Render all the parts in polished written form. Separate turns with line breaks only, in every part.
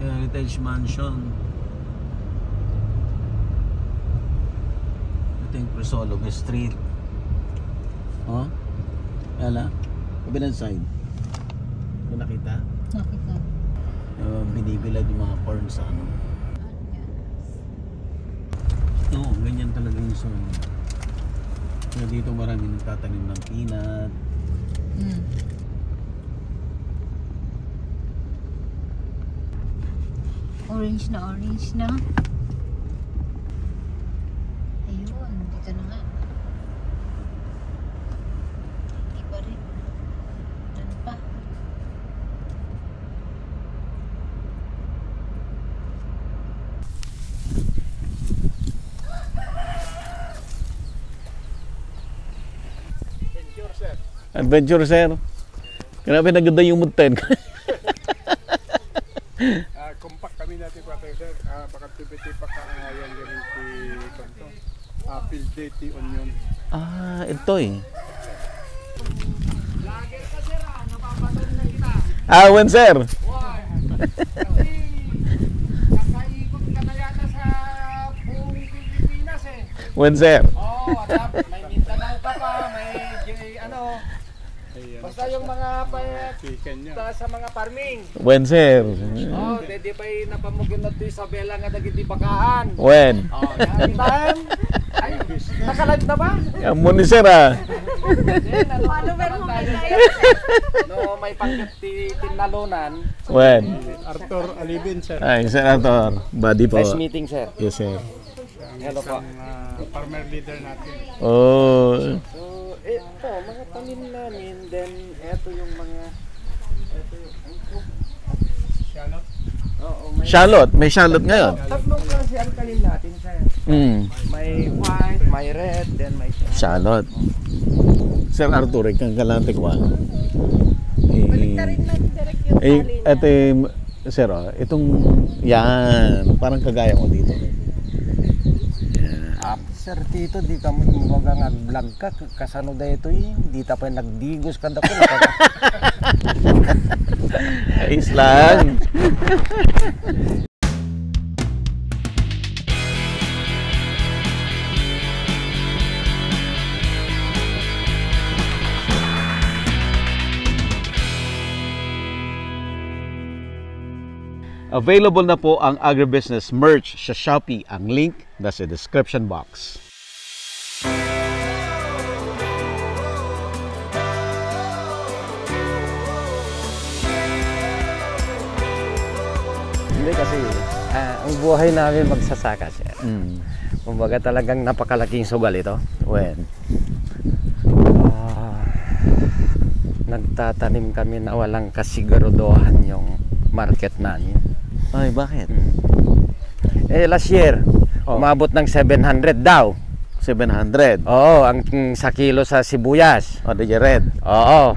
Heritage Mansion. Ito yung Crisolog Street. Oh, yala. Kabilang side. Ito nakita?
Nakita.
Binibilad yung mga corn sa ano. Oo, ganyan talaga yung zone. Kaya dito marami nagtatanim ng peanut.
Orange na orange na. Ayun, dito na nga. Iba rin. Diyan pa.
Adventure, sir. Grabe, naganda yung mood 10.
Compact kami natin pa tayo, sir. Baka tibiti pa kaangayan ganun si Kanto. Apple daty onion.
Ah, ito eh.
Lager ka sir, napapanood na kita.
Ah, when sir?
Why? Kasi nakaikot ka na yata sa buong Pilipinas eh.
When sir?
Oo, may Mindanao ka pa, may ano. Basta yung mga
Chicken niya.
sa mga farming.
When sir?
Oh, dedi pa napamugin na ito Isabela nga dagiti bakaan.
When?
Oh, yan time. Ay, nakalive na ba?
Yan mo ni sir ah.
Follower mo
tayo,
tayo.
No, may pangkat tinalunan.
When?
Arthur Alibin, sir.
Ay, senator. Buddy po.
Nice meeting, sir.
Yes, sir.
Hello po.
Farmer leader natin.
Oh.
So, ito, mga tanim namin, then ito yung mga, ito yung,
Shallot.
oo, may,
Charlotte. May Charlotte ngayon.
tatlong klase ang tanim natin, sir. May white, may red, then may
Charlotte. Sir Arthur, kang kalante ko.
Baliktarin natin direct yung tali na.
Ito sir, itong yan, parang kagaya ko dito.
Sir Tito, di ka mo nag-vlog ka, kasano da ito eh, di ta pa nagdigos ka da ko.
Ayos lang. Available na po ang agribusiness merch sa Shopee. Ang link nasa description box.
Hindi kasi, ang buhay namin magsasaka, sir. Kumbaga talagang napakalaking sugal ito.
When?
Nagtatanim kami na walang kasiguraduhan yung market namin.
Ay, bakit?
Last year, umabot ng 700 daw.
700.
Oo, ang sa kilo sa sibuyas.
O, the red.
Oo.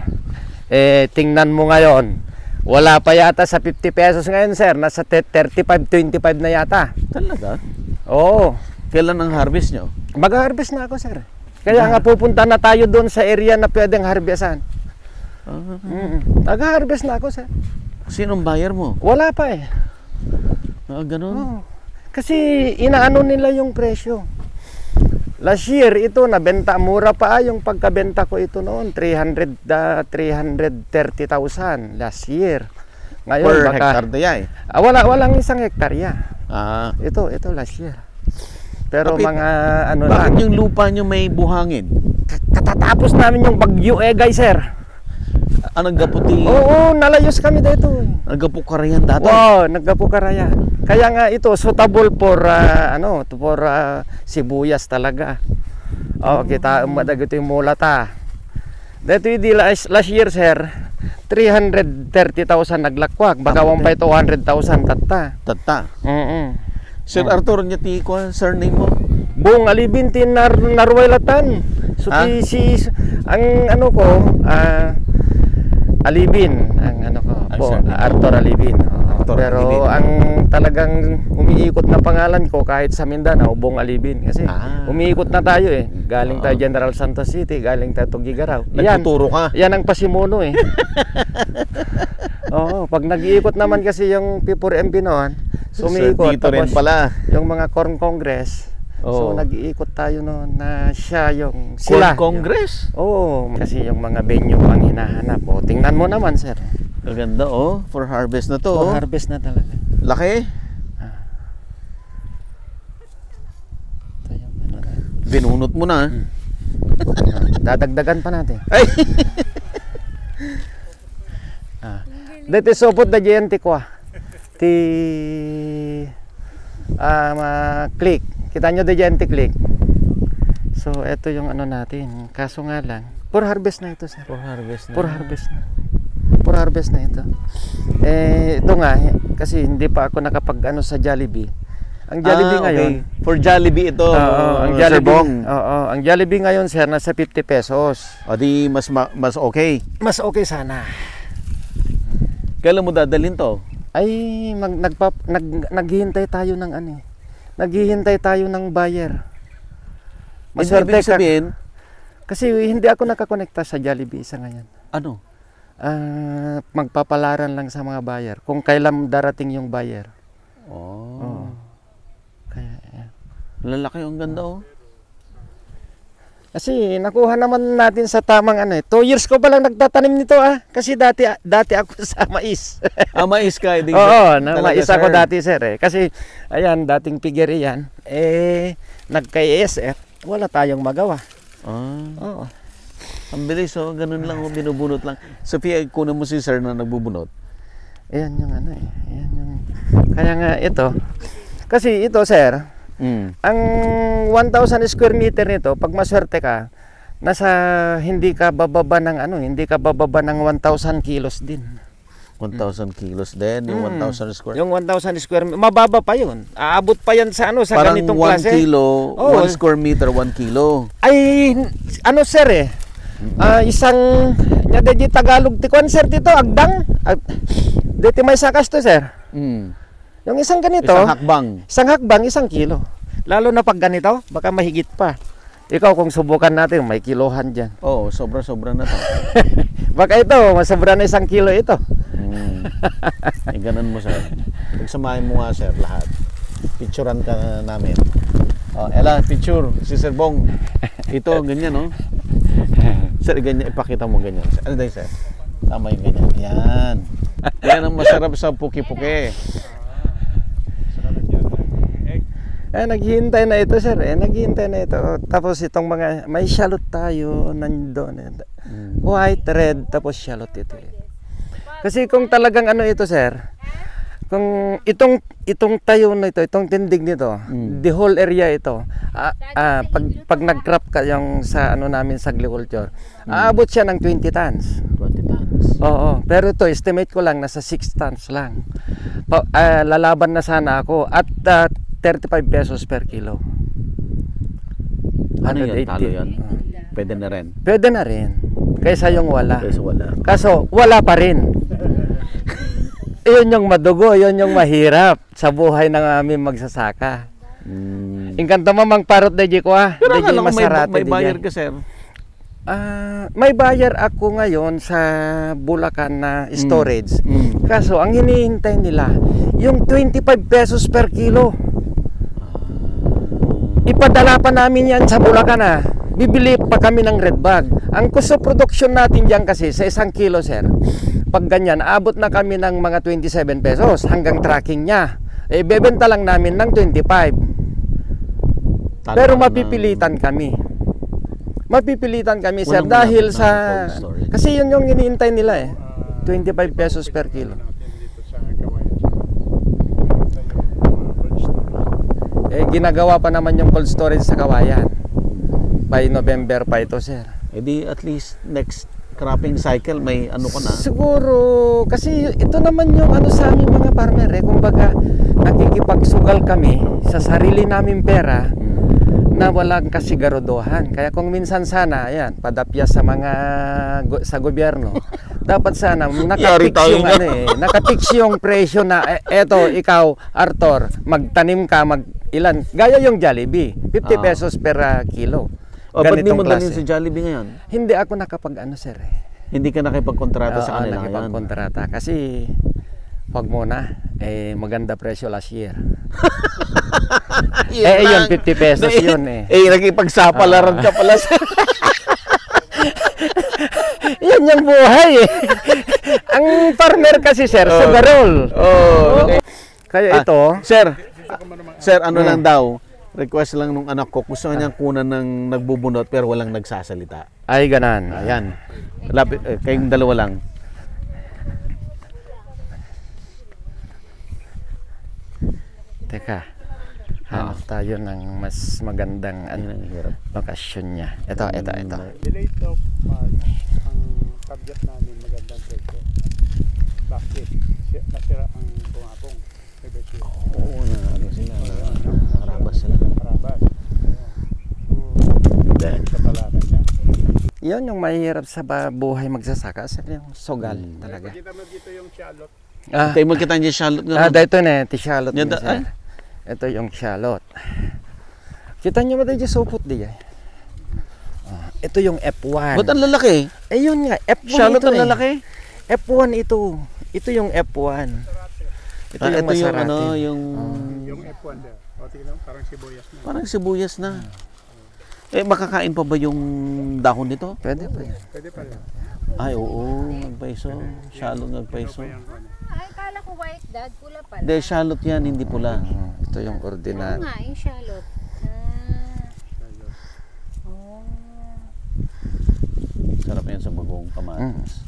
Tingnan mo ngayon, wala pa yata sa 50 pesos ngayon, sir. Nasa 35-25 na yata.
Talaga?
Oo.
Kailan ang harvest nyo?
Mag-harvest na ako, sir. Kaya nga pupunta na tayo doon sa area na pwedeng harvestan. Nag-harvest na ako, sir.
Sinong buyer mo?
Wala pa eh.
Ganun?
Oo. Kasi inaano nila yung presyo. Last year, ito nabenta, mura pa yung pagkabenta ko ito noon, 330,000 last year. Ngayon,
Per
baka,
hectare na yan.
walang isang hektarya. Ito last year. Pero
Kapit,
mga ano
bakit
lang.
yung lupa nyo may buhangin?
Katatapos namin yung bagyo guys, sir.
Naggaputi?
Oo, nalayos kami dito.
Naggapukaryan dati?
Wow, naggapukaraya. Kaya nga ito suitable for sibuyas talaga. Kita madagito yung mulata. Dito yung last year, sir, 330,000 naglakwag. Baka 200,000 tatta.
Tata. Sir
Oh.
Arthur, niya ti ko, surname mo?
Buong alibin tin narwailatan. So ang ano ko, Alibin, ang ano ko po, Arthur Alibin. Pero
Alibin.
ang talagang umiikot na pangalan ko kahit sa Mindanao, Buong Alibin. Kasi umiikot na tayo eh. Galing tayo General Santos City, galing tayo Tugigaraw.
Nagtuturo ka?
Yan ang pasimuno eh. Oo, pag nag-iikot naman kasi yung P4MB noon, sumiikot.
Dito rin pala.
Yung mga Corn Congress. So
Oo.
nag-iikot tayo noon na siya yung sila.
Congress?
Oo, kasi yung mga venue ang hinahanap. O, tingnan mo naman, sir.
Kaganda oh, for harvest na to.
For
Oh.
harvest na talaga.
Laki.
Ito yung ano na.
Binunot mo na.
Dadagdagan pa natin.
Ay.
Dito supot na GNT ko click. Kita nyo the GNT click. So ito yung ano natin. Kaso nga lang, for harvest na ito, sir.
For harvest na.
For harvest na. For harvest na ito. Ito nga kasi hindi pa ako nakapag-ano sa Jollibee. Ang Jollibee ngayon,
okay. For Jollibee ito.
ang
Sir
Jollibee,
Bong.
ang Jollibee ngayon, sir, nasa 50 pesos.
O di mas okay.
Mas okay sana.
Kailan mo dadalhin to?
Ay naghihintay tayo ng ano eh. Naghihintay tayo ng buyer. Maswerte
Ibig sabihin,
kasi hindi ako nakakonekta sa Jollibee sa ngayon.
ano?
Magpapalaran lang sa mga buyer kung kailan darating yung buyer.
Oh.
Kaya yan.
Lalaki ang ganda oh.
Kasi nakuha naman natin sa tamang ano eh. 2 years ko pa lang nagtatanim nito kasi dati ako sa mais.
Mais ka.
Oo, mais ako dati, sir eh. Kasi ayan, dating piggery yan. Nagka-ESF, wala tayong magawa. Oo.
Ang bilis oh, ganun lang oh, binubunot lang. Sophia, kunin mo si sir na nagbubunot.
Ayan yung ano eh. Ayan yung... Kaya nga ito. Kasi ito, sir, ang 1,000 square meter nito, pag maswerte ka, nasa hindi ka bababa ng 1,000 kilos din.
1,000 kilos din, yung 1,000 square.
Yung 1,000 square meter, mababa pa yun. Aabot pa yan sa sa
parang
ganitong
1
klase.
kilo,
Oo.
1 square meter, 1 kilo.
Ay, sir eh. Isang, di Tagalog ti sir dito, agdang. Dito may sakas to, sir. Yung isang ganito,
Isang hakbang.
1 kilo. Lalo na pag ganito, baka mahigit pa. Ikaw kung subukan natin, may kilohan dyan.
Oo, sobra-sobra na to.
Baka ito, masobra na 1 kilo ito.
Ganun mo sir. Pagsamahin mo nga sir lahat. Picturean ka namin. Oh, Ella, picture si Sir Bong. Ito ganyan no. Sir, ganyan ipakita mo ganyan. Ano dahil sir? Tama yung ganyan. Yan. Yan ang masarap sa puki-puki.
Naghihintay na ito, sir. Naghihintay na ito. Tapos itong mga, may shallot tayo nandoon. White, red, tapos shallot ito. Kasi kung talagang ano ito, sir, kung itong tayo na ito, itong tindig nito, the whole area ito, pag nag-crop ka yung sa ano namin sa agriculture, aabot siya ng 20 tons.
20 tons.
Oo, pero ito estimate ko lang nasa 6 tons lang. Lalaban na sana ako at 35 pesos per kilo.
Ano yan?
180.
Talo yan? Pwede na rin.
Pwede na rin. Kaysa yung wala.
Kaysa wala.
Kaso wala pa rin. Iyon yung madugo, yun yung mahirap sa buhay ng aming magsasaka. Ingkanto mamang parot na ko
Pero akala ko may buyer ka sir.
May buyer ako ngayon sa Bulacan na storage. Kaso ang hinihintay nila yung 25 pesos per kilo. Ipadala pa namin yan sa Bulacan Bibili pa kami ng red bag. Ang cost of production natin diyan kasi sa 1 kilo, sir, pag ganyan, abot na kami ng mga 27 pesos hanggang tracking niya. Bebenta lang namin ng 25. Pero mapipilitan kami. Mapipilitan kami, sir, dahil sa... Kasi yun yung iniintay nila 25 pesos per kilo. Ginagawa pa naman yung cold storage sa Kawayan. By November pa ito, sir.
Di at least next cropping cycle may ano ka na.
Siguro, kasi ito naman yung ano sa aming mga farmer kumbaga nakikipagsugal kami sa sarili naming pera na walang kasigaruduhan. Kaya kung minsan sana, ayan, padapya sa mga sa gobyerno, dapat sana nakapix yung nakapix yung presyo na eto ikaw Arthur, magtanim ka ilan, gaya yung Jollibee, 50 pesos per kilo.
Ba't di mo dalhin sa Jollibee ngayon?
Hindi ako nakapag sir
Hindi ka nakipagkontrata sa
Oo,
kanila ngayon.
nakipagkontrata. Kasi, wag muna. Maganda presyo last year. Yun, 50 pesos yun eh.
Nakipagsapalaran ka pala.
Yan yung buhay eh. Ang farmer kasi, sir, sugarol. Kaya ito,
Sir, ano lang daw, request lang nung anak ko, gusto niyang kunan ng nagbubunot pero walang nagsasalita.
ay ganan.
Ayan. Lapit, kayong dalawa lang.
Teka, hanap tayo ng mas magandang
Ayun ang hirap.
lokasyon niya. Ito.
Delayed of March, ang target namin magandang presyo. Bakit? Nasira ang bungabong.
Oo, ano sila, harabas sila.
Karabas. So, sa palaran niya.
Yun yung mahirap sa buhay magsasaka. Sir, yung sugal talaga.
Kita mo dito yung shallot.
Tayo mo kita niya Charlotte nga.
Dito na, ti-shallot
Yan,
niya, sir. Ito yung shallot. Kita nyo ba tayo supot di ito yung F1.
Ba't ang lalaki?
Yun nga, F1
Charlotte
ito
ang lalaki?
F1 ito. Ito yung F1. Ito yung
Ito yung
Maserati.
ano, yung...
Yung F1 there. O, tingnan mo, parang sibuyas na.
Parang sibuyas na. Makakain pa ba yung dahon nito?
Pwede pa yan.
Pwede pa rin.
Ay, oo, nagpaiso. Shallot nagpaiso.
Ay, kala ko white dad, pula pala.
Hindi, shallot yan, hindi pula.
Ito yung
Oo
ordinary.
nga, yung shallot. Oh.
Sarap yan sa bagong kamatis.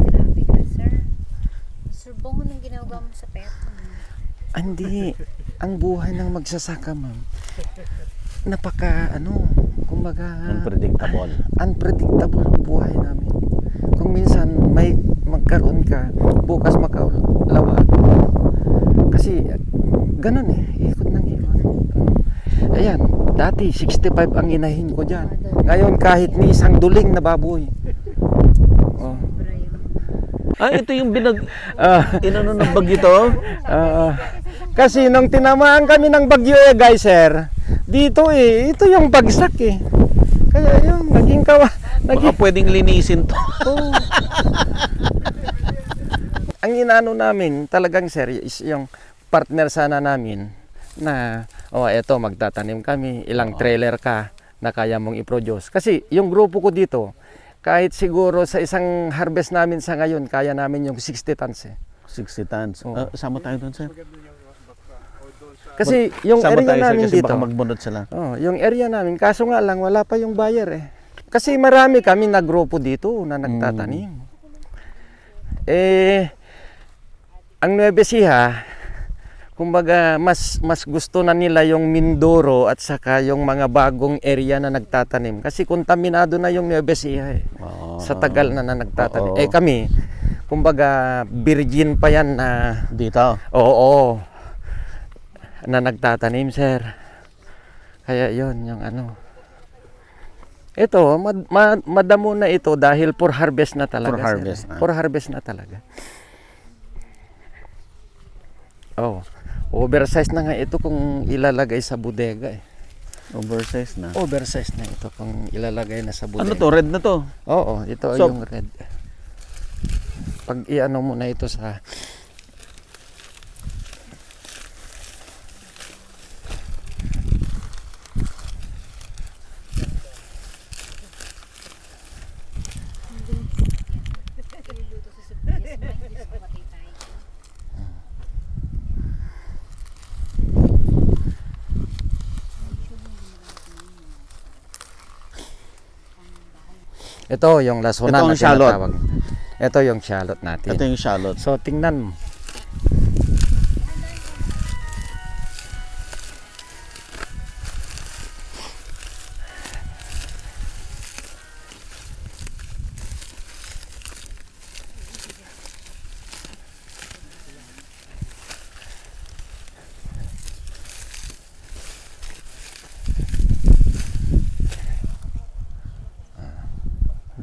Grabe ka, sir. Sir Bong, anong ginagawa mo sa pet mo?
Hindi. Ang buhay ng magsasaka, ma'am. Kumbaga,
Unpredictable.
unpredictable ang buhay namin. Kung minsan may magkaroon ka, bukas makalawa. Kasi ganun ikot ng ikot. Ayan, dati 65 ang inahin ko dyan. Ngayon kahit ni isang duling na baboy. Oh.
Ito yung inano ng bagyo to?
Kasi nung tinamaan kami ng bagyo guys, sir, dito ito yung bagsak Kaya yun,
Baka pwedeng linisin to.
Ang inaano namin talagang sir is yung partner sana namin na eto magtatanim kami, ilang trailer ka na kaya mong i-produce. Kasi yung grupo ko dito, kahit siguro sa isang harvest namin sa ngayon, kaya namin yung 60 tons
60 tons. Sama tayo doon, sir.
Kasi yung
Sama
area
tayo, sir,
namin
kasi
dito,
baka magbunot sila.
yung area namin, kaso nga lang wala pa yung buyer Kasi marami kami na grupo dito na nagtatanim. Ang Nueva Ecija, kumbaga mas gusto na nila yung Mindoro at saka yung mga bagong area na nagtatanim. Kasi kontaminado na yung Nueva Ecija sa tagal na nagtatanim. Kami, kumbaga virgin pa yan na
Dito.
oo na nagtatanim, sir. Kaya yon yung ito madamo na ito dahil for harvest na talaga,
For harvest
sir.
na.
For harvest na talaga. Oversize na nga ito kung ilalagay sa bodega
Oversize na.
Oversize na ito kung ilalagay na sa bodega.
Ano to? Red na to?
Oo, ito
So,
yung red. Pag iano mo na ito sa ito yung lasuna
Ito ang
na
shallot.
tinatawag. Ito yung shallot natin.
Ito yung shallot.
So tingnan mo.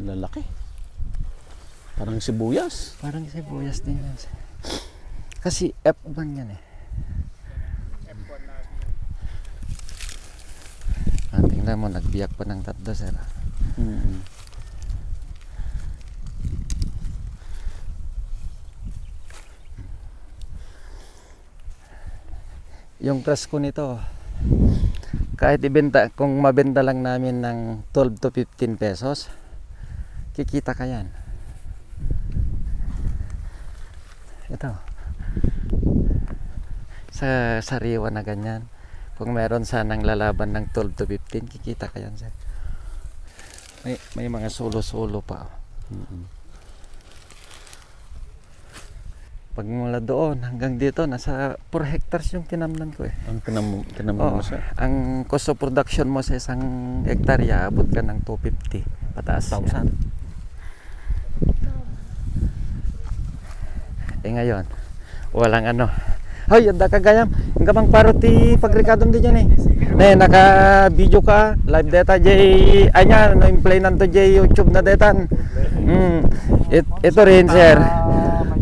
Lalaki. Parang sibuyas.
Parang sibuyas din yan. Kasi F1 yan tingnan mo, nagbiyak pa ng tatlo, sir. Yung price ko nito, kahit ibenta, kung mabenta lang namin ng 12 to 15 pesos, kikita ka yan. Ito. Sa sariwa na ganyan. Kung meron sanang lalaban ng 12 to 15, kikita ka yan, sir. May mga solo-solo pa. Pag mula doon hanggang dito, nasa 4 hectares yung tinamnan ko eh.
Ang tinamnan mo, sir?
Ang cost of production mo sa isang hektarya, abot ka ng 250 pataas.
1,000.
Ngayon, walang ano. Hoy, yun kagayam. Ang kamang paroti pagrekadom din yan eh. Naka-video ka, live data jay, anya, no-implay nanto jay YouTube na detan. Ito rin, sir.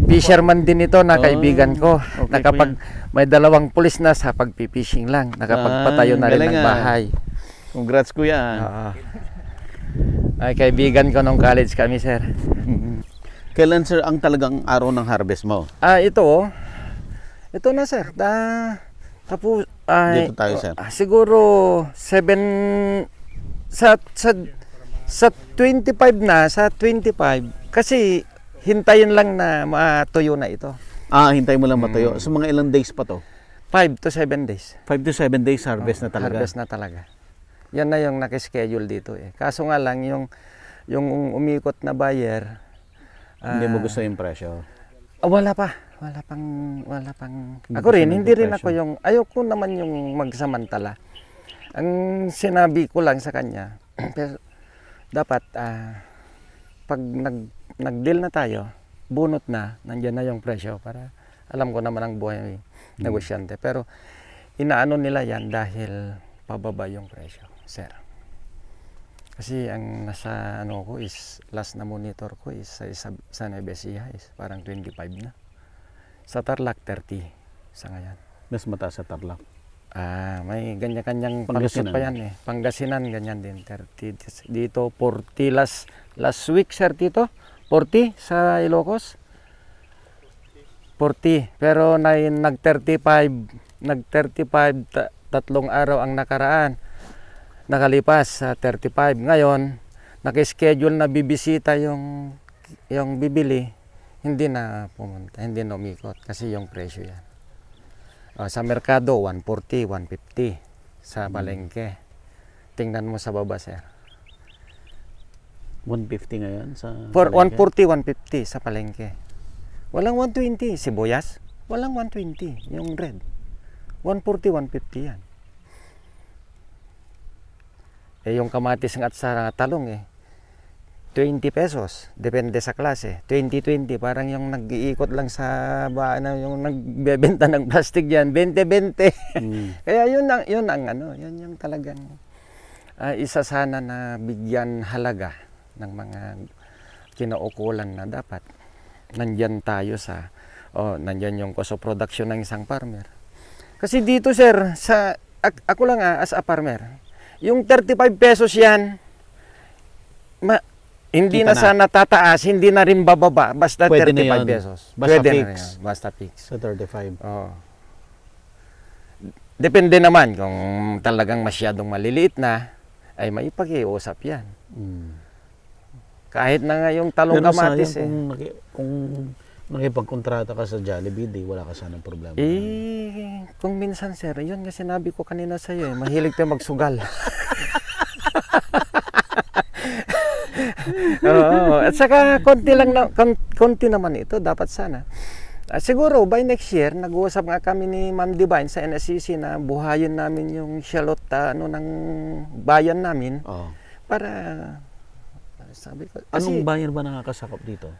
Fisherman din ito na kaibigan ko.
Okay,
Nakapag may 2 pulis na sa pagpipishing lang. Nakapagpatayo na rin
galing
ng bahay.
Congrats, kuya.
Oo. Ay kaibigan ko nung college kami, sir.
Kailan, sir, ang talagang araw ng harvest mo?
Ito na, sir. Tapos
Dito tayo, sir.
Siguro 7 sa 25 na, sa 25 kasi hintayin lang na matuyo na ito.
Hintay mo lang matuyo. So, mga ilang days pa to?
5 to 7 days.
5 to 7 days harvest na talaga.
Harvest na talaga. Yan na yung nakaschedule dito eh. Kaso nga lang yung umikot na buyer,
Hindi mo gusto yung presyo?
wala pa. Wala pang ako rin, hindi rin ako yung ayoko naman yung magsamantala. Ang sinabi ko lang sa kanya, pero dapat pag nag-deal na tayo, bunot na, nandiyan na yung presyo para alam ko naman ang buhay negosyante. Pero inaano nila yan dahil pababa yung presyo, sir. Kasi ang nasa ano ko is, last na monitor ko is sa Nevesia is parang 25 na. Sa Tarlac 30 sa ngayon.
Mas mataas sa Tarlac.
May ganyan-kanyang
Pangasinan.
palusot pa yan eh. Pangasinan, ganyan din. 30 dito, 40 last week, sir, dito. 40 sa Ilocos. 40. Pero nag-35, tatlong araw ang nakaraan. Nakalipas sa 35. Ngayon, naka-schedule na bibisita yung bibili. Hindi na pumunta, hindi na umikot kasi yung presyo yan. Sa merkado, 140, 150 sa palengke. Tingnan mo sa baba, sir.
150 ngayon sa
140, 150 sa palengke. Walang 120. Sibuyas, walang 120. Yung red. 140, 150 yan. Yung kamatis at sa talong 20 pesos. Depende sa klase. 20-20. Parang yung nag-iikot lang sa yung nagbebenta ng plastic yan. 20-20. Kaya yun yung talagang isa sana na bigyan halaga ng mga kinaukulan na dapat nandyan tayo nandyan yung cost of production ng isang farmer. Kasi dito, sir, ako lang as a farmer, yung 35 pesos yan, hindi na sana tataas, hindi na rin bababa, basta
Pwede
35 pesos.
Basta
Pwede
fix.
na yan, basta fix.
Sa 35.
Oo. Depende naman kung talagang masyadong maliliit na, ay maipag-iusap yan. Kahit na nga yung talong
Pero
kamatis
sayang kung nakipagkontrata ka sa Jollibee, wala ka sanang problema.
Kung minsan, sir, yun nga sinabi ko kanina sa iyo, mahilig tayo magsugal. Oo, at saka konti naman ito, dapat sana. Siguro by next year, nag-uusap nga kami ni Ma'am Divine sa NSCC na buhayin namin yung shallot ng bayan namin para sabi ko.
Anong bayan ba nakakasakop dito?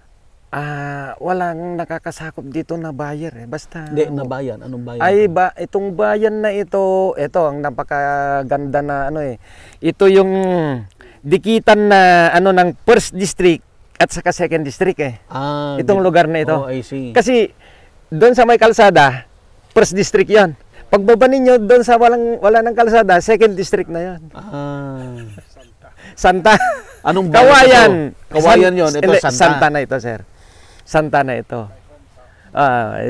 Walang nakakasakop dito na buyer Basta
Hindi, na bayan. Anong bayan?
Itong bayan na ito ang napakaganda na Ito yung dikitan na ng first district at saka second district itong lugar na ito.
I see.
Kasi doon sa may kalsada, first district 'yon. Pagbaba ninyo doon sa wala ng kalsada, second district na 'yon. Santa.
Anong
Kawayan.
Kawayan 'yon. Ito Santa.
Santa na ito, sir. Santa na ito.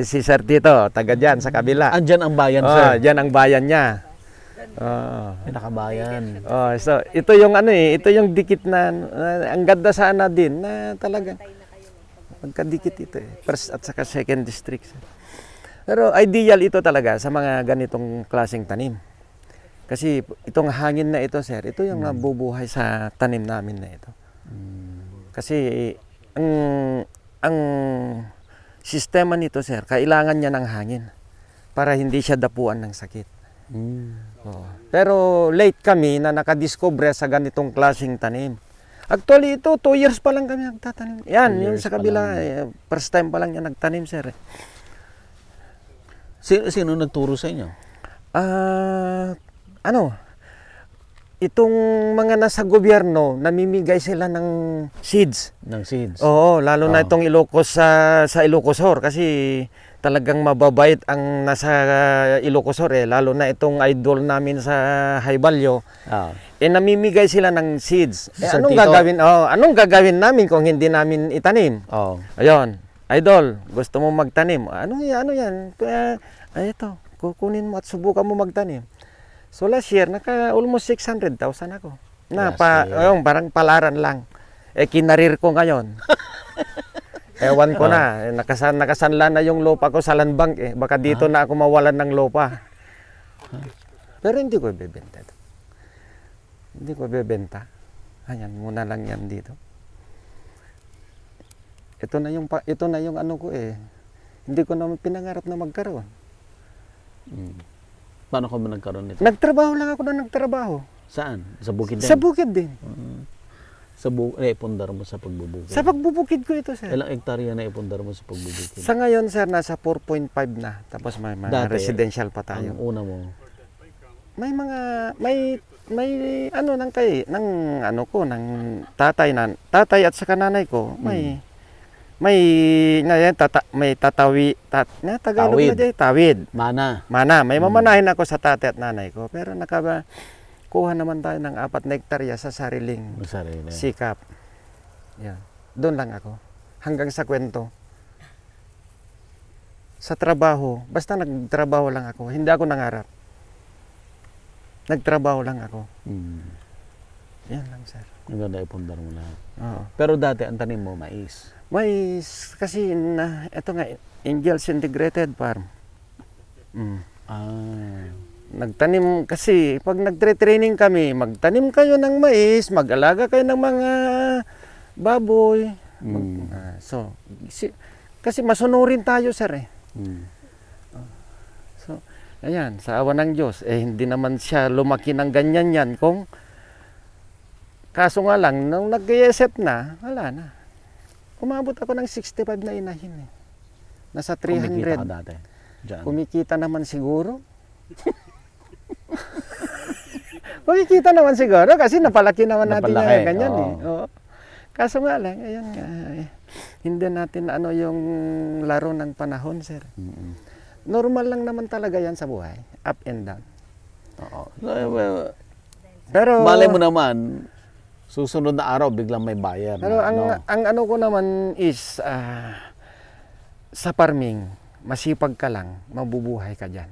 Si Sir Tito, taga dyan sa kabila.
Andyan ang bayan,
Oh,
sir.
dyan ang bayan niya. Oh.
Pinakabayan.
Oh, so ito yung ano ito yung dikit na ang ganda sana din na talaga magkadikit ito first at saka second district. Pero ideal ito talaga sa mga ganitong klaseng tanim. Kasi itong hangin na ito, sir, ito yung nabubuhay sa tanim namin na ito. Kasi ang sistema nito, sir, kailangan niya ng hangin para hindi siya dapuan ng sakit. Oo. Pero late kami na nakadiscover sa ganitong klaseng tanim. Actually, ito 2 years pa lang kami nagtatanim. Yan,
2
yung
years
sa
pa
kabila,
lang.
first time pa lang yan nagtanim, sir.
Sino nagturo sa inyo?
Itong mga nasa gobyerno, namimigay sila ng seeds.
Ng seeds?
Oo, lalo na
Oo.
itong Ilocos sa Ilocosor kasi talagang mababait ang nasa Ilocosor lalo na itong idol namin sa Haibalyo.
Ah.
Namimigay sila ng seeds.
Sir
Anong
Tito?
gagawin? Anong gagawin namin kung hindi namin itanim?
Oh.
Ayun, idol, gusto mo magtanim? Ano yan? Ito, kukunin mo at subukan mo magtanim. So last year, almost 600,000 ako.
Last year.
Ayun, parang palaran lang. Kinarir ko ngayon. Ewan ko na, nakasanla na yung lupa ko sa land bank Baka dito na ako mawalan ng lupa. Pero hindi ko ibebenta ito. Hindi ko ibebenta. Ayan, muna lang yan dito. Ito na yung ano ko Hindi ko naman pinangarap na magkaroon.
Paano ka ba nagkaroon nito?
Nagtrabaho lang ako na nagtrabaho.
Saan? Sa bukid din?
Sa bukid din.
Ipundar mo sa pagbubukid.
Sa pagbubukid ko ito, sir.
Ilang hektarya na ipundar mo sa pagbubukid?
Sa ngayon, sir, nasa 4.5 na. Tapos may mga
Dati,
residential pa
Ang
tayo.
una mo?
May mga tatay at saka nanay ko, Tagalog
Tawid.
na dyan, tawid.
Mana.
May mamanahin ako sa tatay at nanay ko, pero kuha naman tayo ng 4 na hektarya sa sariling
Masarili.
sikap. Yan. Doon lang ako. Hanggang sa kwento. Sa trabaho, basta nagtrabaho lang ako. Hindi ako nangarap. Nagtrabaho lang ako. Yan lang, sir.
Maganda ipundar mo lahat.
Oo.
Pero dati ang tanim mo, mais.
Kasi ito nga, Angels Integrated Farm. Nagtanim kasi, pag nagtre-training kami, magtanim kayo ng mais, mag-alaga kayo ng mga baboy. Kasi masunurin tayo, sir So, ayan, sa awa ng Diyos, hindi naman siya lumaki ng ganyan yan kaso nga lang, nung nag-iisip na, wala na. Umabot ako ng 65 na inahin Nasa 300.
Kumikita ka dati. Diyan.
Kumikita naman siguro. Kumikita naman siguro kasi napalaki naman natin
Napalaki,
yung ganyan
oo.
Oo. Kaso nga lang, ayun nga, hindi natin yung laro ng panahon, sir. Normal lang naman talaga yan sa buhay. Up and down.
Oo.
Pero
Malay mo naman, susunod na araw, biglang may buyer.
Pero
na,
ang ano ko naman is sa farming, masipag ka lang, mabubuhay ka dyan.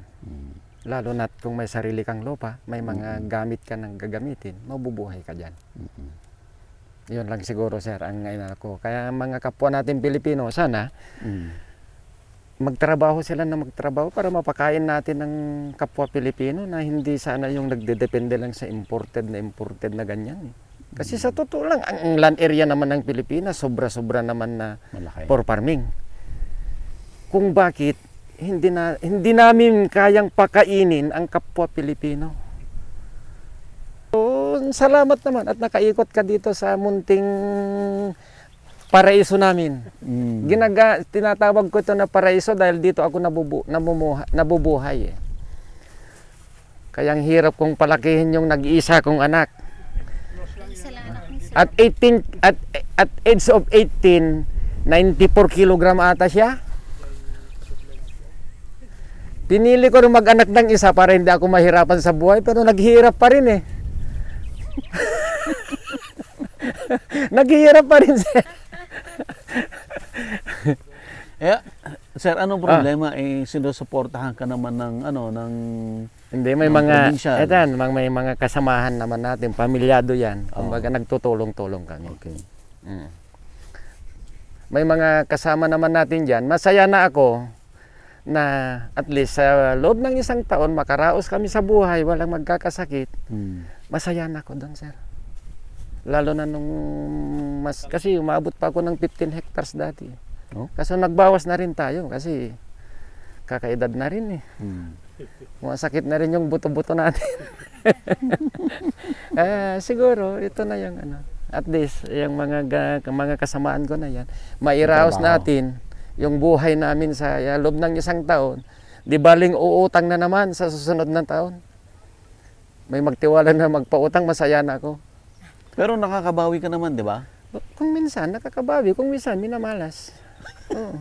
Lalo na kung may sarili kang lupa, may mga gamit ka nang gagamitin, mabubuhay ka dyan. Yun lang siguro, sir, ang ngayon ko. Kaya mga kapwa natin Pilipino, sana magtrabaho sila na magtrabaho para mapakain natin ng kapwa Pilipino na hindi sana yung nagdedepende lang sa imported na ganyan. Kasi sa totoo lang, ang land area naman ng Pilipinas, sobra-sobra naman na
malaki.
for farming. Kung bakit hindi namin kayang pakainin ang kapwa Pilipino. So, salamat naman at nakaikot ka dito sa munting paraiso namin. Tinatawag ko ito na paraiso dahil dito ako nabubuhay. Kaya ang hirap kong palakihin yung nag-iisa kong anak.
Isa lang anak ni sir.
At age of 18, 94 kilogram ata siya. Pinili ko rin mag-anak ng isa para hindi ako mahirapan sa buhay, pero naghihirap pa rin Naghihirap pa rin siya.
Sir, anong problema? Sinusuportahan ka naman ng
Hindi, may
Ng
mga,
provincial.
may mga kasamahan naman natin, pamilyado yan. Kumbaga nagtutulong-tulong kami.
Okay.
Mm. May mga kasama naman natin dyan. Masaya na ako na at least sa loob ng isang taon, makaraos kami sa buhay, walang magkakasakit. Masaya na ako doon, sir. Lalo na nung kasi umabot pa ako ng 15 hectares dati.
Oh?
Kaso nagbawas na rin tayo kasi kakaedad na rin eh. Masakit na rin yung buto-buto natin. Siguro ito na yung at least yung mga kasamaan ko na yan, mairaos
Trabaho.
natin yung buhay namin sa loob ng isang taon. Di baling uutang na naman sa susunod na taon. May magtiwala na magpautang, masaya na ako.
Pero nakakabawi ka naman, di ba?
Kung minsan nakakabawi, kung minsan minamalas. Oo.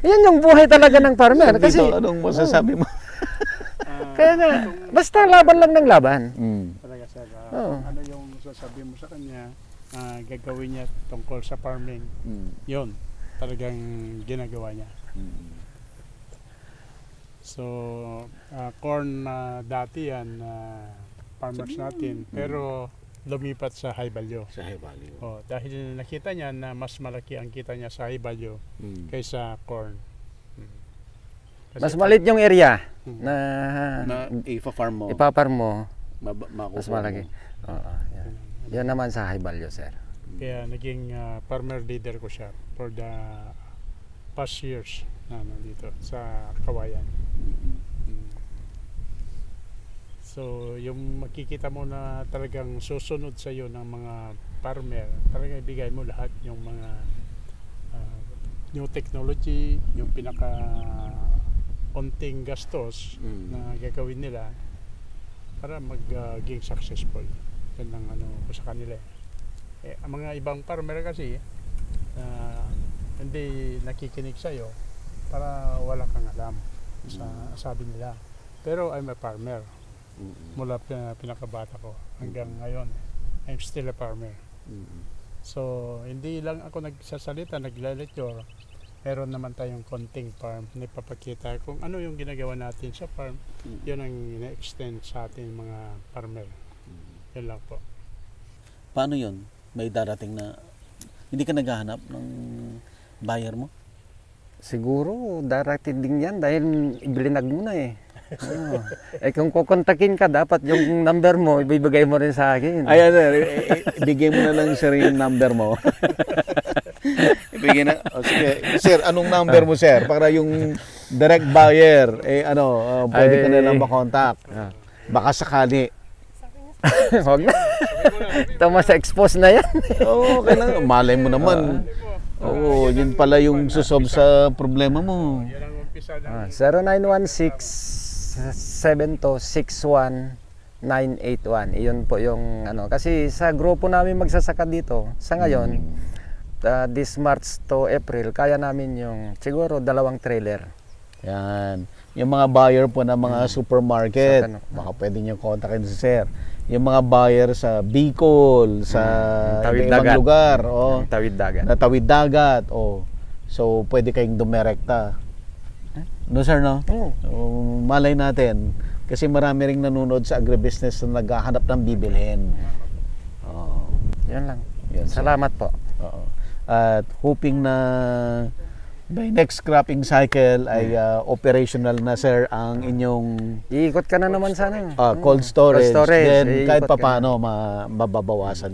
Yan yung buhay talaga ng farmer. Kasi,
Dito, anong masasabi mo?
kaya nga, basta laban lang ng laban.
Talaga sir,
Oo.
ano yung sasabihin mo sa kanya, gagawin niya tungkol sa farming, yun, talagang ginagawa niya. So, corn dati yan, farmers natin, pero lumipat sa high value.
Sa high value.
Dahil nakita niya na mas malaki ang kita niya sa high value kaysa corn. Kasi
Mas maliit yung area na
ipa-farm mo.
ipaparm mo,
makukuha
mas malaki. Oo, yan. Yan naman sa high value, sir.
Kaya naging farmer leader ko siya for the past years na dito sa Kawayan. So, yung makikita mo na talagang susunod sa iyo ng mga farmer, talagang ibigay mo lahat yung mga new technology, yung pinaka konting gastos na gagawin nila para maging successful. Yan ang ko sa kanila. Ang mga ibang farmer kasi hindi nakikinig sa iyo para wala kang alam sa sabi nila. Pero I'm a farmer. Mula pinakabata ko hanggang ngayon, I'm still a farmer. So, hindi lang ako nagsasalita, nagla-lecture. Meron naman tayong konting farm na ipapakita kung ano yung ginagawa natin sa farm. Yun ang ina-extend sa ating mga farmer. Yun lang po.
Paano yun? May darating na hindi ka naghahanap ng buyer mo?
Siguro darating din yan dahil ibilinag mo na eh. Oo. Kung kukontakin ka, dapat yung number mo, ibibigay mo rin sa akin.
Ayan, sir. Ibigay mo na lang, sir, yung number mo. Ibigay na. Sige. Sir, anong number mo, sir? Para yung direct buyer, pwede ka na lang makontak. Baka sakali.
Huwag na. Tama sa expose na yan.
Oo, okay lang. Malay mo naman. Oo, yun pala yung susolve sa problema mo.
Yan ang umpisa na.
0916-7261-981. Iyon po yung kasi sa grupo namin magsasaka dito sa ngayon, this March to April, kaya namin yung siguro 2 trailer.
Yan. Yung mga buyer po ng mga supermarket,
So,
baka pwede nyo kontakin si sir. Yung mga buyer sa Bicol, sa
Tawid
ibang
dagat.
lugar,
Tawid dagat.
na tawid dagat, so pwede kayong dumirekta. No sir, no?
Oo.
So, malay natin. Kasi marami ring nanonood sa agribusiness na naghahanap ng bibilhin.
Yan lang.
Yan, sir.
Salamat po.
Oo. At hoping na by next cropping cycle ay operational na sir ang inyong
Iikot ka na naman sana.
cold storage. Then kahit
iikot ka
papaano mababawasan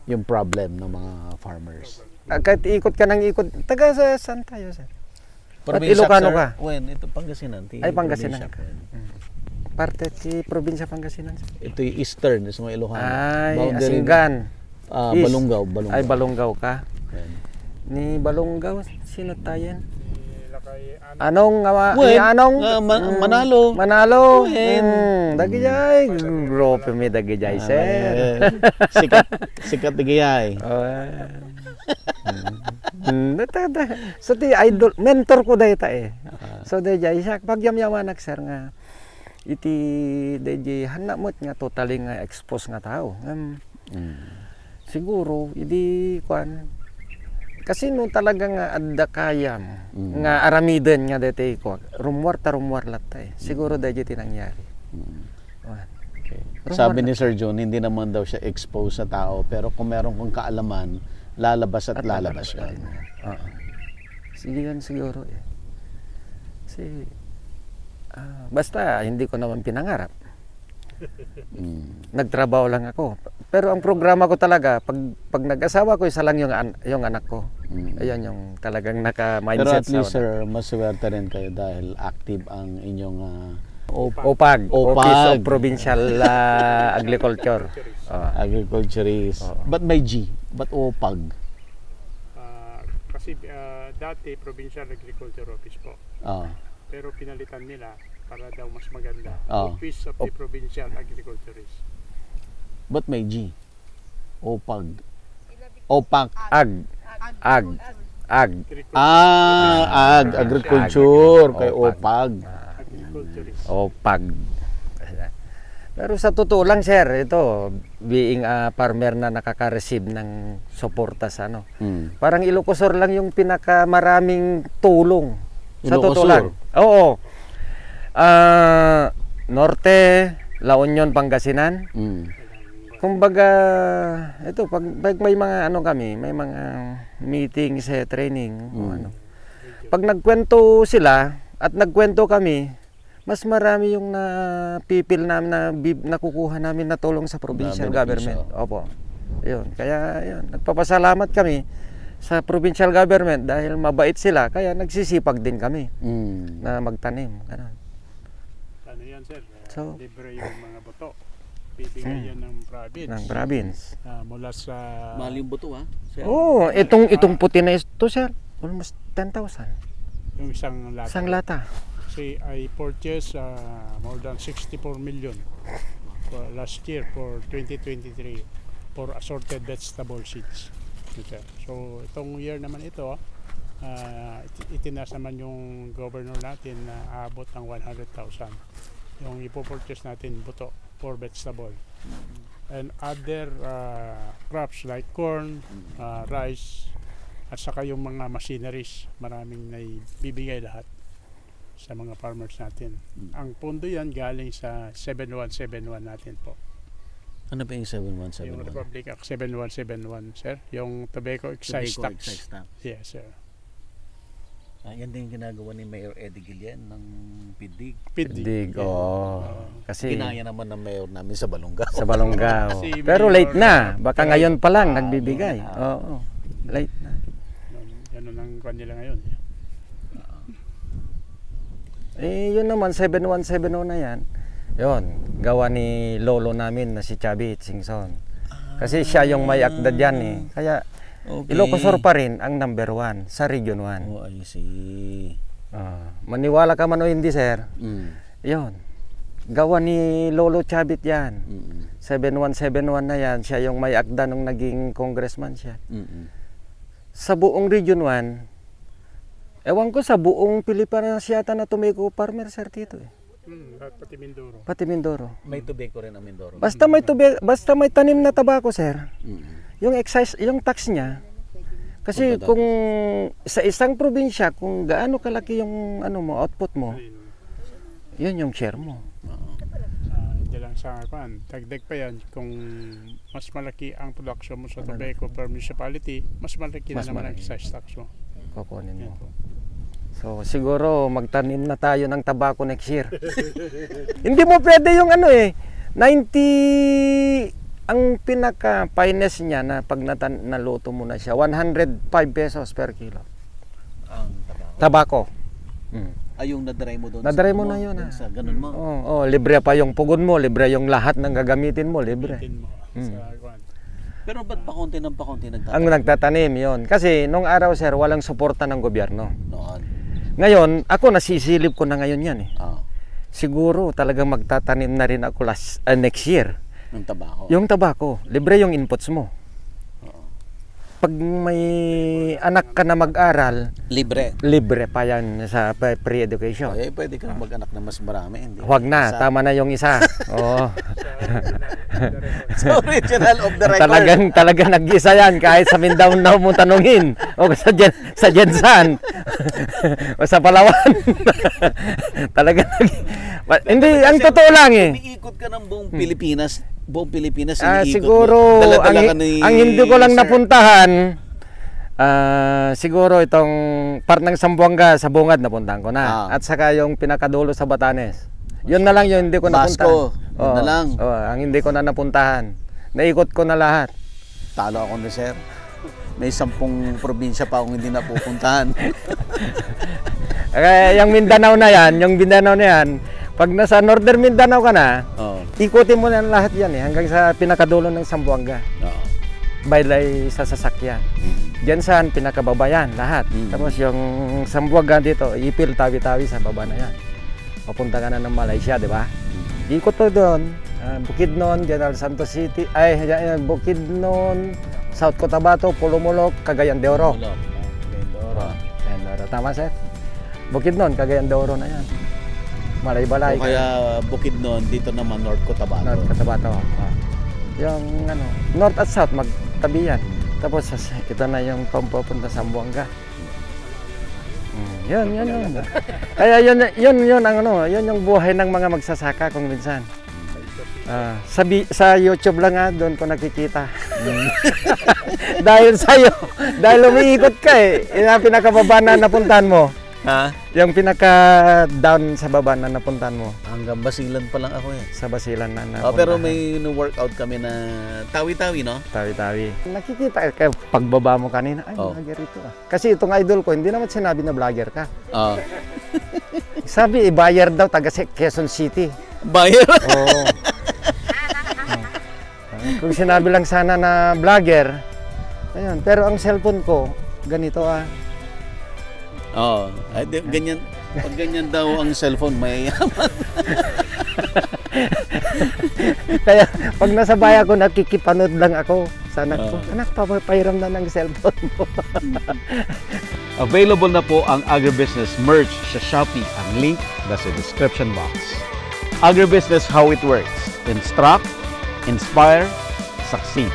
yung problem ng mga farmers.
Kahit ikot ka ng ikot. Taga saan tayo, sir?
Probinsya,
Ilocano
sir?
ka?
When? Ito Pangasinan.
Ay, Pangasinan.
Probinsya.
Parte si probinsya Pangasinan, sir.
Ito yung eastern sa mga Ilocano.
Ay,
Boundary-
Asinggan. East.
Balungaw.
Ay, Balungaw ka.
Yan.
Ni Balungaw, sino tayo yan?
Lakay
Anong,
Wen,
anong?
Manalo.
Manalo.
Wen.
Dagijay. Grope mi dagijay, sir.
Sikat na gayay.
So ti idol mentor ko dayta eh. So dayjay siya pagyamyawanak sir nga iti dayjay hanamot nga totally nga expose nga tao. Siguro idi kwan Kasi no talaga nga adda kayam nga aramiden nga dete ko rumwar latay. Siguro dahil tinangyari.
Okay. Sabi ni Sir John, hindi naman daw siya exposed sa tao, pero kung meron kang kaalaman, lalabas at lalabas ka.
Oo. Sige yan siguro eh. Kasi basta hindi ko naman pinangarap. Nagtrabaho lang ako. Pero ang programa ko talaga, pag nag-asawa ko, isa lang yung anak ko. Ayan yung talagang naka-mindset.
Pero at least sir, maswerte rin kayo dahil active ang inyong
OPAG, Office of Provincial Agriculture.
agriculturist. But may G, but OPAG.
Kasi dati Provincial Agriculture Office po. Pero pinalitan nila para daw mas maganda. Office of the Provincial Agriculturist.
But may G. OPAG. OPAG. Agriculture. Kay OPAG.
Agriculturist.
OPAG. Pero sa totoo lang sir, ito, being a farmer na nakaka-receive ng suporta sa ano. Parang Ilocosur lang yung pinakamaraming tulong. Sa totoo lang. Oo. Norte, La Union, Pangasinan. Kumbaga, ito, pag may mga ano kami, may mga meetings, training, ano. Pag nagkwento sila at nagkwento kami, mas marami yung napipil namin na nakukuha namin na tulong sa provincial government. Opo. Yun. Kaya yun, nagpapasalamat kami sa provincial government dahil mabait sila, kaya nagsisipag din kami na magtanim. Ganun.
Ano yan sir?
So,
libre yung mga buto. Bibigay yan ng province.
Ng province.
Mula sa...
Mahal yung buto sir.
Oo, itong puti na ito sir, almost 10,000.
Yung isang lata.
Isang lata.
Kasi I purchased more than 64 million for last year for 2023 for assorted vegetable seeds. So itong year naman ito, itinas naman yung governor natin na abot ng 100,000 yung ipopurchase natin buto for vegetable. And other crops like corn, rice, at saka yung mga machineries, maraming naibibigay lahat sa mga farmers natin. Ang pondo yan galing sa 7171 natin po.
Ano ba yung 7171?
Yung Republic Act 7171, sir. Yung tobacco excise tax. Yes, sir.
Yan din yung ginagawa ni Mayor Eddie Guillen ng PIDIG.
PIDIG, kasi
ginaya naman ng mayor namin sa Balonga.
Sa Balonga. Pero late na. Baka ngayon pa lang nagbibigay. Oo. Late na.
Yan ang kanila ngayon.
Yun naman, 7170 na yan. Yun, gawa ni lolo namin na si Chubby Singson. Kasi siya yung may akda dyan eh. Kaya Ilocosur pa rin ang number 1 sa Region 1.
Oh, I see.
Maniwala ka man o hindi, sir. Yun, gawa ni Lolo Chabit yan. 7171 na yan. Siya yung may akda nung naging congressman siya. Sa buong Region 1, ewan ko sa buong Pilipinas yata na tobacco farmer sir dito eh.
Pati Mindoro.
Pati Mindoro.
May tobacco rin ang Mindoro.
Basta may tanim na tabako sir. Yung excise, yung tax niya. Kasi kung sa isang probinsya, kung gaano kalaki yung ano mo, output mo, yun yung share mo.
Hindi lang sa kan, dagdag pa yan kung mas malaki ang production mo sa tobacco per municipality, mas malaki na naman ang excise tax mo.
Kukunin mo. So siguro magtanim na tayo ng tabako next year. Hindi mo pwede yung ano eh 90 ang pinaka finest niya na pag naluto mo na siya 105 pesos per kilo.
Ang
tabako.
Ay yung nadry mo doon.
Nadry mo na yun.
Sa ganun mo.
Oo, libre pa yung pugod mo, libre yung lahat ng gagamitin mo, libre.
Pero
ba't pakunti nagtatanim?
Ang nagtatanim yon. Kasi nung araw sir, walang suporta ng gobyerno.
Noon.
Ngayon, ako nasisilip ko na ngayon yan eh. Siguro talagang magtatanim na rin ako next year.
Ng tabako.
Yung tabako, libre yung inputs mo. pag may anak ka na mag-aral,
Libre.
libre pa yan sa pre-education.
Ay, pwede ka mag-anak na mas marami. Hindi.
Huwag na,
Isa.
tama na yung isa. Oo.
Sa original of the record.
Talagang nag-isa yan kahit sa Mindanao mo tanungin o sa Jensan o sa Palawan. Talagang hindi, ang totoo lang eh.
Umiikot ka ng buong Pilipinas. Buong Pilipinas iniikot
Siguro
mo. Dala-dala ka ni
ang hindi ko lang
Sir.
napuntahan siguro itong part ng Zamboanga sa Bungad napuntahan ko na at saka yung pinakadulo sa Batanes. Yun na lang yung hindi ko napuntahan.
Basco, yun na lang.
Ang hindi ko na napuntahan. Naikot ko na lahat.
Talo ako ni Sir. May 10 probinsya pa akong hindi napupuntahan.
Kaya yung Mindanao na yan, pag nasa Northern Mindanao ka na,
Oo.
ikutin mo na lahat yan hanggang sa pinakadulo ng Zamboanga.
Oo.
Baylay sa sasakyan. Diyan saan pinakababayan lahat. Tapos yung Zamboanga dito, Ipil, Tawi-Tawi sa baba na yan. Papunta ka na ng Malaysia, di ba? Ikot to doon. Bukidnon, General Santos City, Bukidnon, South Cotabato, Pulumulok, Cagayan de Oro.
Wala. Mindoro.
Cagayan de Oro. Tama, sir? Bukidnon, Cagayan de Oro na yan. Malay-balay.
O kaya Bukidnon, dito naman North Cotabato.
North Cotabato. Yung North at South, magtabi yan. Tapos ito na yung pampapunta sa Zamboanga. Yun. Kaya yun yung buhay ng mga magsasaka kung minsan. Sa YouTube lang doon ko nakikita. Dahil sa'yo, dahil umiikot ka yung pinakababa na napuntahan mo.
Ha?
Yung pinaka-down sa baba na napuntahan mo.
Hanggang Basilan pa lang ako
Sa Basilan na napuntahan.
pero may workout kami na Tawi-Tawi, no?
Tawi-tawi. Nakikita ka pagbaba mo kanina, ay, vlogger ito Kasi itong idol ko, hindi naman sinabi na vlogger ka.
Oo.
Sabi, buyer daw, taga Quezon City.
Bayer.
Oo. Kung sinabi lang sana na vlogger, ayun. Pero ang cellphone ko, ganito
Oo. Ganyan. Pag ganyan daw ang cellphone, mayayaman.
Kaya pag nasa bahay ako, nakikipanood lang ako sa anak ko. Anak, papahiram na ng cellphone mo.
Available na po ang Agribusiness merch sa Shopee. Ang link nasa description box. Agribusiness, how it works. Instruct, inspire, succeed.